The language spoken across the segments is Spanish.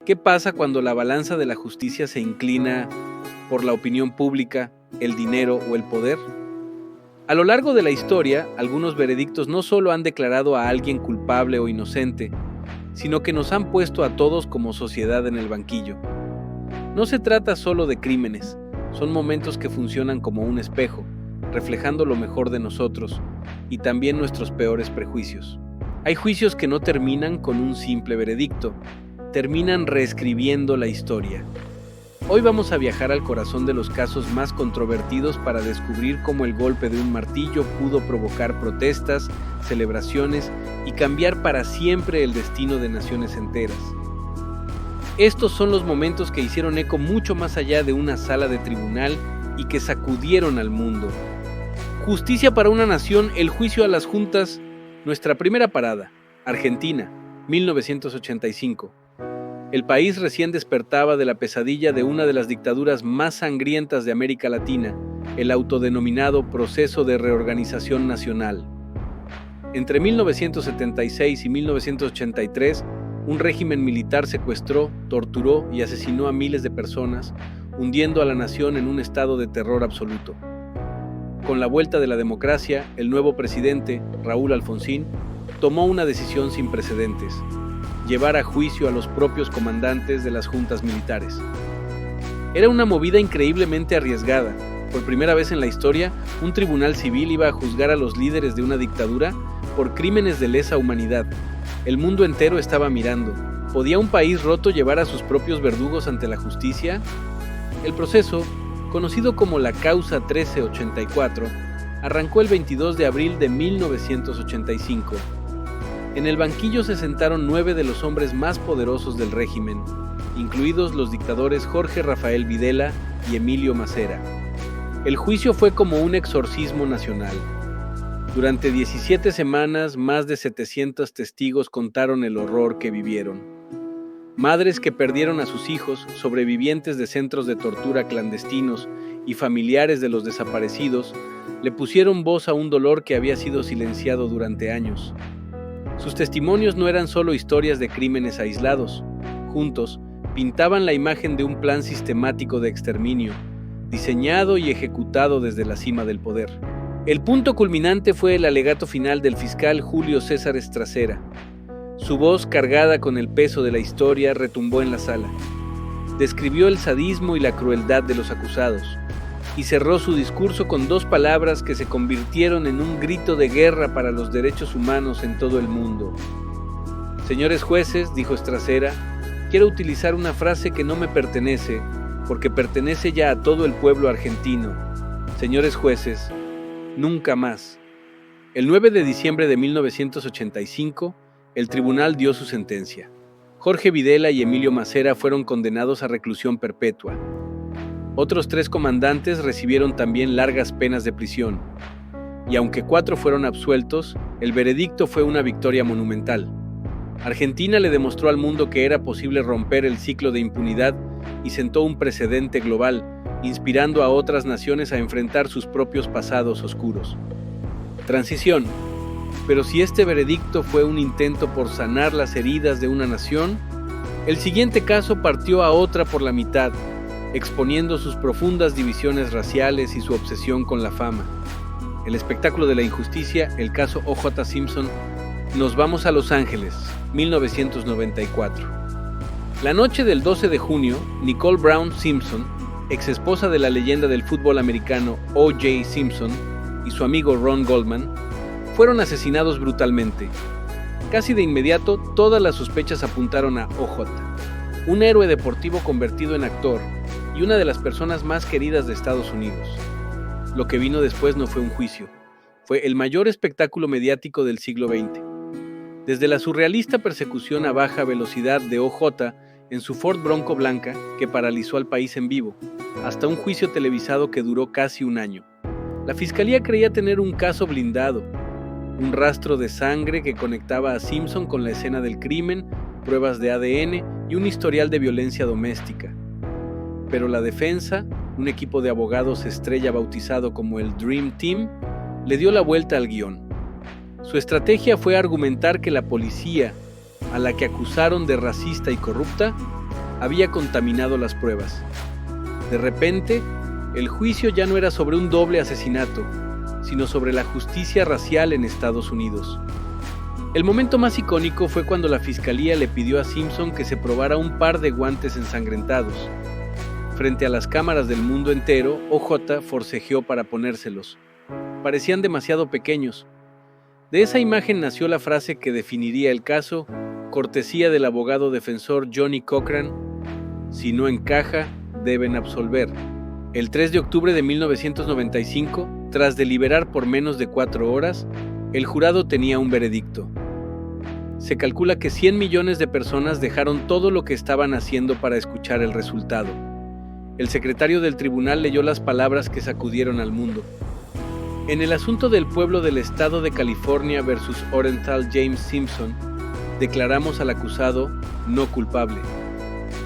¿Qué pasa cuando la balanza de la justicia se inclina por la opinión pública, el dinero o el poder? A lo largo de la historia, algunos veredictos no solo han declarado a alguien culpable o inocente, sino que nos han puesto a todos como sociedad en el banquillo. No se trata solo de crímenes, son momentos que funcionan como un espejo, reflejando lo mejor de nosotros y también nuestros peores prejuicios. Hay juicios que no terminan con un simple veredicto, terminan reescribiendo la historia. Hoy vamos a viajar al corazón de los casos más controvertidos para descubrir cómo el golpe de un martillo pudo provocar protestas, celebraciones y cambiar para siempre el destino de naciones enteras. Estos son los momentos que hicieron eco mucho más allá de una sala de tribunal y que sacudieron al mundo. Justicia para una nación, el juicio a las juntas. Nuestra primera parada, Argentina, 1985. El país recién despertaba de la pesadilla de una de las dictaduras más sangrientas de América Latina, el autodenominado Proceso de Reorganización Nacional. Entre 1976 y 1983, un régimen militar secuestró, torturó y asesinó a miles de personas, hundiendo a la nación en un estado de terror absoluto. Con la vuelta de la democracia, el nuevo presidente, Raúl Alfonsín, tomó una decisión sin precedentes: llevar a juicio a los propios comandantes de las juntas militares. Era una movida increíblemente arriesgada. Por primera vez en la historia, un tribunal civil iba a juzgar a los líderes de una dictadura por crímenes de lesa humanidad. El mundo entero estaba mirando. ¿Podía un país roto llevar a sus propios verdugos ante la justicia? El proceso, conocido como la Causa 1384, arrancó el 22 de abril de 1985. En el banquillo se sentaron 9 de los hombres más poderosos del régimen, incluidos los dictadores Jorge Rafael Videla y Emilio Massera. El juicio fue como un exorcismo nacional. Durante 17 semanas, más de 700 testigos contaron el horror que vivieron. Madres que perdieron a sus hijos, sobrevivientes de centros de tortura clandestinos y familiares de los desaparecidos, le pusieron voz a un dolor que había sido silenciado durante años. Sus testimonios no eran solo historias de crímenes aislados. Juntos, pintaban la imagen de un plan sistemático de exterminio, diseñado y ejecutado desde la cima del poder. El punto culminante fue el alegato final del fiscal Julio César Estracera. Su voz, cargada con el peso de la historia, retumbó en la sala. Describió el sadismo y la crueldad de los acusados, y cerró su discurso con 2 palabras que se convirtieron en un grito de guerra para los derechos humanos en todo el mundo. Señores jueces, dijo Estracera, quiero utilizar una frase que no me pertenece, porque pertenece ya a todo el pueblo argentino. Señores jueces, nunca más. El 9 de diciembre de 1985, el tribunal dio su sentencia. Jorge Videla y Emilio Massera fueron condenados a reclusión perpetua. Otros 3 comandantes recibieron también largas penas de prisión. Y aunque 4 fueron absueltos, el veredicto fue una victoria monumental. Argentina le demostró al mundo que era posible romper el ciclo de impunidad y sentó un precedente global, inspirando a otras naciones a enfrentar sus propios pasados oscuros. Transición. Pero si este veredicto fue un intento por sanar las heridas de una nación, el siguiente caso partió a otra por la mitad, exponiendo sus profundas divisiones raciales y su obsesión con la fama. El espectáculo de la injusticia, el caso O.J. Simpson. Nos vamos a Los Ángeles, 1994. La noche del 12 de junio, Nicole Brown Simpson, ex esposa de la leyenda del fútbol americano O.J. Simpson, y su amigo Ron Goldman, fueron asesinados brutalmente. Casi de inmediato, todas las sospechas apuntaron a O.J., un héroe deportivo convertido en actor y una de las personas más queridas de Estados Unidos. Lo que vino después no fue un juicio, fue el mayor espectáculo mediático del siglo XX. Desde la surrealista persecución a baja velocidad de O.J. en su Ford Bronco blanca, que paralizó al país en vivo, hasta un juicio televisado que duró casi un año. La fiscalía creía tener un caso blindado, un rastro de sangre que conectaba a Simpson con la escena del crimen, pruebas de ADN y un historial de violencia doméstica. Pero la defensa, un equipo de abogados estrella bautizado como el Dream Team, le dio la vuelta al guión. Su estrategia fue argumentar que la policía, a la que acusaron de racista y corrupta, había contaminado las pruebas. De repente, el juicio ya no era sobre un doble asesinato, sino sobre la justicia racial en Estados Unidos. El momento más icónico fue cuando la fiscalía le pidió a Simpson que se probara un par de guantes ensangrentados. Frente a las cámaras del mundo entero, OJ forcejeó para ponérselos. Parecían demasiado pequeños. De esa imagen nació la frase que definiría el caso, cortesía del abogado defensor Johnny Cochran: si no encaja, deben absolver. El 3 de octubre de 1995, tras deliberar por menos de 4 horas, el jurado tenía un veredicto. Se calcula que 100 millones de personas dejaron todo lo que estaban haciendo para escuchar el resultado. El secretario del tribunal leyó las palabras que sacudieron al mundo. En el asunto del pueblo del estado de California versus Orenthal James Simpson, declaramos al acusado no culpable.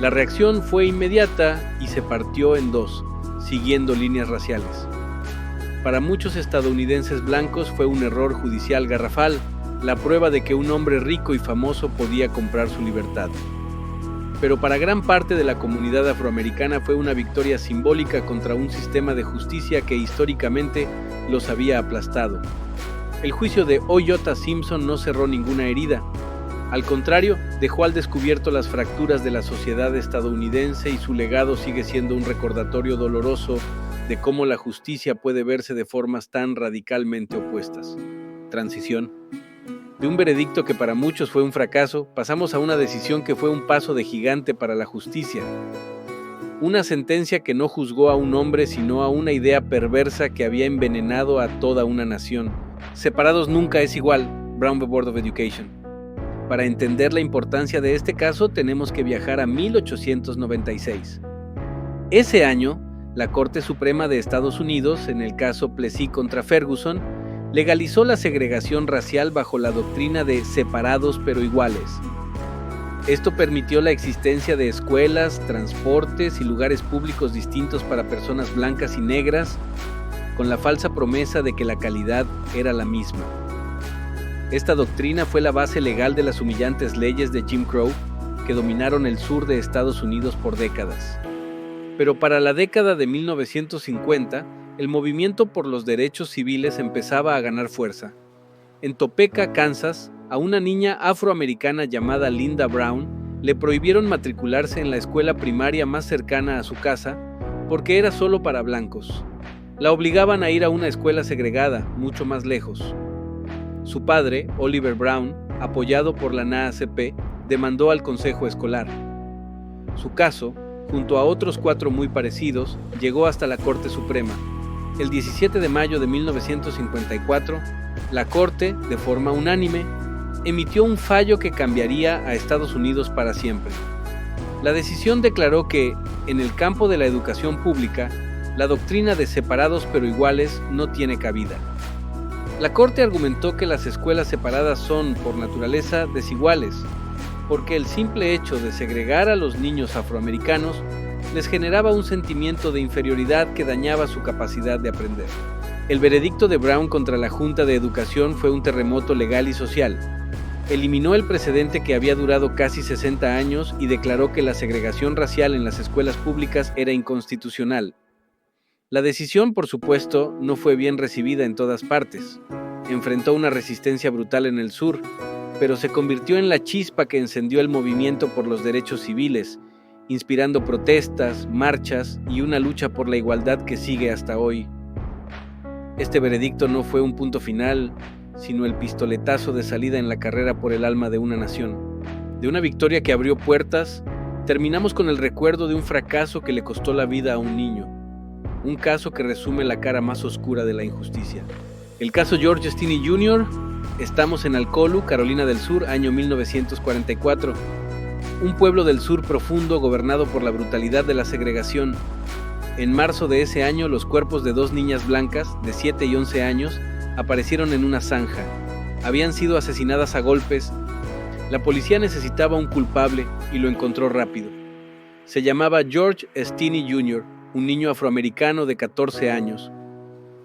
La reacción fue inmediata y se partió en dos, siguiendo líneas raciales. Para muchos estadounidenses blancos fue un error judicial garrafal, la prueba de que un hombre rico y famoso podía comprar su libertad. Pero para gran parte de la comunidad afroamericana fue una victoria simbólica contra un sistema de justicia que históricamente los había aplastado. El juicio de O.J. Simpson no cerró ninguna herida. Al contrario, dejó al descubierto las fracturas de la sociedad estadounidense y su legado sigue siendo un recordatorio doloroso de cómo la justicia puede verse de formas tan radicalmente opuestas. Transición. De un veredicto que para muchos fue un fracaso, pasamos a una decisión que fue un paso de gigante para la justicia. Una sentencia que no juzgó a un hombre, sino a una idea perversa que había envenenado a toda una nación. Separados nunca es igual, Brown v. Board of Education. Para entender la importancia de este caso, tenemos que viajar a 1896. Ese año, la Corte Suprema de Estados Unidos, en el caso Plessy contra Ferguson, legalizó la segregación racial bajo la doctrina de separados pero iguales. Esto permitió la existencia de escuelas, transportes y lugares públicos distintos para personas blancas y negras, con la falsa promesa de que la calidad era la misma. Esta doctrina fue la base legal de las humillantes leyes de Jim Crow, que dominaron el sur de Estados Unidos por décadas. Pero para la década de 1950, el movimiento por los derechos civiles empezaba a ganar fuerza. En Topeka, Kansas, a una niña afroamericana llamada Linda Brown le prohibieron matricularse en la escuela primaria más cercana a su casa porque era solo para blancos. La obligaban a ir a una escuela segregada, mucho más lejos. Su padre, Oliver Brown, apoyado por la NAACP, demandó al consejo escolar. Su caso, junto a otros 4 muy parecidos, llegó hasta la Corte Suprema. El 17 de mayo de 1954, la Corte, de forma unánime, emitió un fallo que cambiaría a Estados Unidos para siempre. La decisión declaró que, en el campo de la educación pública, la doctrina de separados pero iguales no tiene cabida. La Corte argumentó que las escuelas separadas son, por naturaleza, desiguales, porque el simple hecho de segregar a los niños afroamericanos les generaba un sentimiento de inferioridad que dañaba su capacidad de aprender. El veredicto de Brown contra la Junta de Educación fue un terremoto legal y social. Eliminó el precedente que había durado casi 60 años y declaró que la segregación racial en las escuelas públicas era inconstitucional. La decisión, por supuesto, no fue bien recibida en todas partes. Enfrentó una resistencia brutal en el sur, pero se convirtió en la chispa que encendió el movimiento por los derechos civiles, inspirando protestas, marchas y una lucha por la igualdad que sigue hasta hoy. Este veredicto no fue un punto final, sino el pistoletazo de salida en la carrera por el alma de una nación. De una victoria que abrió puertas, terminamos con el recuerdo de un fracaso que le costó la vida a un niño. Un caso que resume la cara más oscura de la injusticia. El caso George Stinney Jr. Estamos en Alcolu, Carolina del Sur, año 1944. Un pueblo del sur profundo gobernado por la brutalidad de la segregación. En marzo de ese año, los cuerpos de 2 niñas blancas, de 7 y 11 años, aparecieron en una zanja. Habían sido asesinadas a golpes. La policía necesitaba un culpable y lo encontró rápido. Se llamaba George Stinney Jr., un niño afroamericano de 14 años.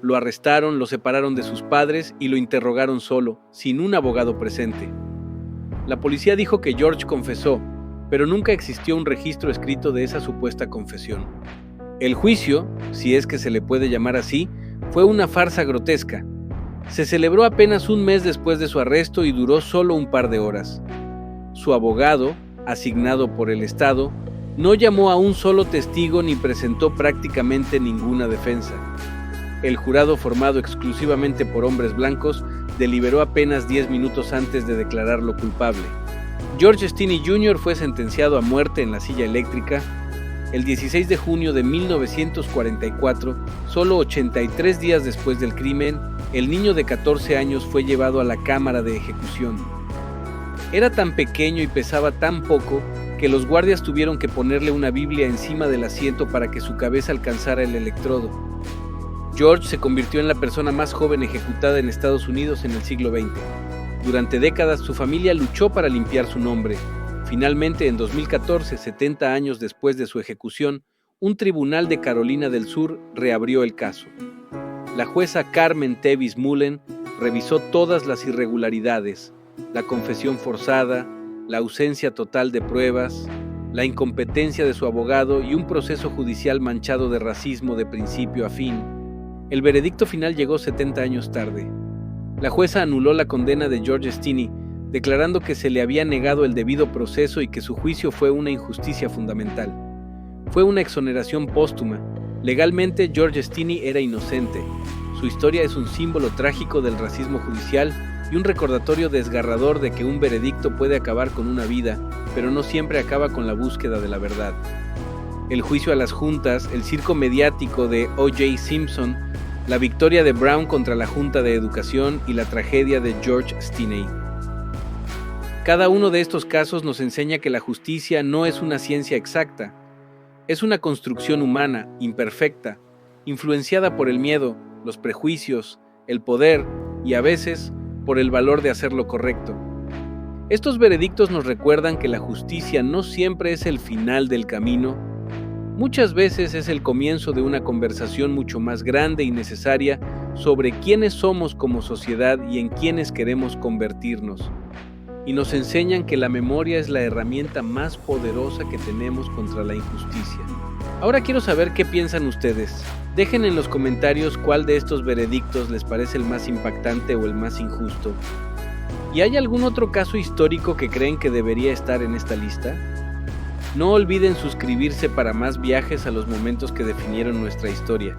Lo arrestaron, lo separaron de sus padres y lo interrogaron solo, sin un abogado presente. La policía dijo que George confesó, pero nunca existió un registro escrito de esa supuesta confesión. El juicio, si es que se le puede llamar así, fue una farsa grotesca. Se celebró apenas un mes después de su arresto y duró solo un par de horas. Su abogado, asignado por el Estado, no llamó a un solo testigo ni presentó prácticamente ninguna defensa. El jurado, formado exclusivamente por hombres blancos, deliberó apenas 10 minutos antes de declararlo culpable. George Stinney Jr. fue sentenciado a muerte en la silla eléctrica el 16 de junio de 1944, solo 83 días después del crimen. El niño de 14 años fue llevado a la cámara de ejecución. Era tan pequeño y pesaba tan poco que los guardias tuvieron que ponerle una Biblia encima del asiento para que su cabeza alcanzara el electrodo. George se convirtió en la persona más joven ejecutada en Estados Unidos en el siglo XX. Durante décadas su familia luchó para limpiar su nombre. Finalmente, en 2014, 70 años después de su ejecución, un tribunal de Carolina del Sur reabrió el caso. La jueza Carmen Tevis Mullen revisó todas las irregularidades, la confesión forzada, la ausencia total de pruebas, la incompetencia de su abogado y un proceso judicial manchado de racismo de principio a fin. El veredicto final llegó 70 años tarde. La jueza anuló la condena de George Stinney, declarando que se le había negado el debido proceso y que su juicio fue una injusticia fundamental. Fue una exoneración póstuma. Legalmente, George Stinney era inocente. Su historia es un símbolo trágico del racismo judicial y un recordatorio desgarrador de que un veredicto puede acabar con una vida, pero no siempre acaba con la búsqueda de la verdad. El juicio a las juntas, el circo mediático de O.J. Simpson, la victoria de Brown contra la Junta de Educación y la tragedia de George Stinney. Cada uno de estos casos nos enseña que la justicia no es una ciencia exacta. Es una construcción humana, imperfecta, influenciada por el miedo, los prejuicios, el poder y a veces por el valor de hacer lo correcto. Estos veredictos nos recuerdan que la justicia no siempre es el final del camino. Muchas veces es el comienzo de una conversación mucho más grande y necesaria sobre quiénes somos como sociedad y en quiénes queremos convertirnos. Y nos enseñan que la memoria es la herramienta más poderosa que tenemos contra la injusticia. Ahora quiero saber qué piensan ustedes. Dejen en los comentarios cuál de estos veredictos les parece el más impactante o el más injusto. ¿Y hay algún otro caso histórico que creen que debería estar en esta lista? No olviden suscribirse para más viajes a los momentos que definieron nuestra historia.